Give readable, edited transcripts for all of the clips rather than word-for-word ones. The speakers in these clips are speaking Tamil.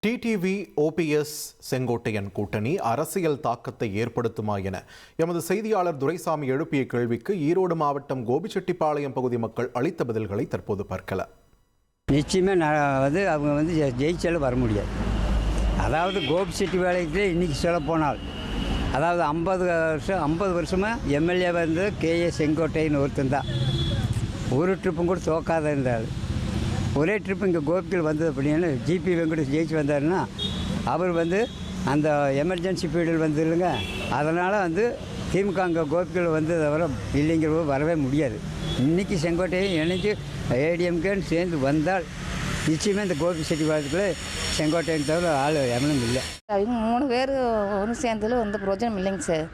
டிடிவி ஓபிஎஸ் செங்கோட்டையன் கூட்டணி அரசியல் தாக்கத்தை ஏற்படுத்துமா என எமது செய்தியாளர் துரைசாமி எழுப்பிய கேள்விக்கு ஈரோடு மாவட்டம் கோபிச்செட்டிப்பாளையம் பகுதி மக்கள் அளித்த பதில்களை தற்போது பார்க்கலாம். நிச்சயமாக அவங்க ஜெயிச்சாலும் வர முடியாது. அதாவது கோபிச்செட்டிப்பாளையத்தில் இன்றைக்கி சொல்ல போனால் அதாவது 50 வருஷமாக எம்எல்ஏவாக இருந்தது KA செங்கோட்டையன் ஒருத்தன் தான். ஒரு ட்ரிப்பும் கூட தோக்காத இருந்தார். ஒரே ட்ரிப் இங்கே கோபிகள் வந்தது அப்படின்னு ஜிபி வெங்கடேஷ் ஜெயிச்சு வந்தாருன்னா அவர் அந்த எமர்ஜென்சி பீரியட் வந்து இல்லைங்க, அதனால் திமுக அங்கே கோபிகள் வந்ததை தவிர இல்லைங்கிறவோ வரவே முடியாது. இன்றைக்கி செங்கோட்டையும் இணைஞ்சு ஏடிஎம்கேன்னு சேர்ந்து வந்தால் நிச்சயமாக இந்த கோபிச்செட்டிப்பாளையத்தில் செங்கோட்டையன் தவிர ஆள் எவனும் இல்லை. அவங்க 3 பேர் ஒன்று சேர்ந்ததில் வந்து பிரோஜனம் இல்லைங்க சார்.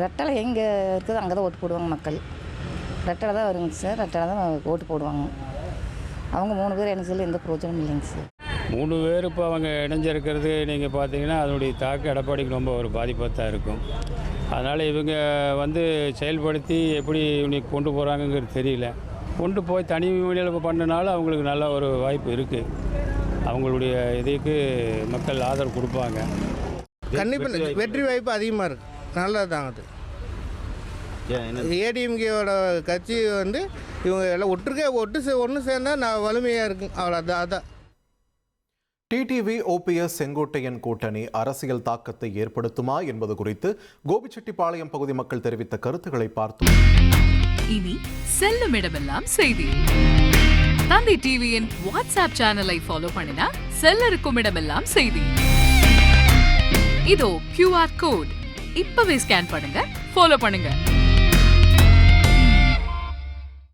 ரெட்டலை எங்கே இருக்குது அங்கே தான் ஓட்டு போடுவாங்க மக்கள். ரெட்டலை தான் வருங்க சார், ரெட்டலை தான் ஓட்டு போடுவாங்க. அவங்க 3 பேர் இணைஞ்சதில் எந்த பிரோஜனம் இல்லைங்க சார். 3 பேர் இப்போ அவங்க இணைஞ்சிருக்கிறது நீங்கள் பார்த்தீங்கன்னா அதனுடைய தாக்கம் எடப்பாடிக்கு ரொம்ப ஒரு பாதிப்பாக தான் இருக்கும். அதனால் இவங்க செயல்படுத்தி எப்படி இவனுக்கு கொண்டு போகிறாங்கங்கிறது தெரியல. கொண்டு போய் தனி முறையில் பண்ணனால அவங்களுக்கு நல்ல ஒரு வாய்ப்பு இருக்குது. அவங்களுடைய இதுக்கு மக்கள் ஆதரவு கொடுப்பாங்க. கண்டிப்பாக வெற்றி வாய்ப்பு அதிகமாக இருக்குது. நல்லது தான் அது. ஏடிஎம்கேயோட கட்சி இவங்க எல்லாம் ஒன்று சேர்ந்தால் நான் வலிமையாக இருக்கும். அவ்வளோதான். டிடிவி ஓபிஎஸ் செங்கோட்டையன் கூட்டணி அரசியல் தாக்கத்தை ஏற்படுத்துமா என்பது குறித்து கோபிச்செட்டிப்பாளையம் பகுதி மக்கள் தெரிவித்த கருத்துக்களை பார்த்தோம். இனி செல்லும் இடமெல்லாம் செய்தி. தந்தி டிவியின் வாட்ஸ்அப் சேனலை ஃபாலோ பண்ணினா செல்ல இருக்கும் இடமெல்லாம் செய்தி. இதோ QR கோட் இப்பவே ஸ்கேன் பண்ணுங்க, ஃபாலோ பண்ணுங்க.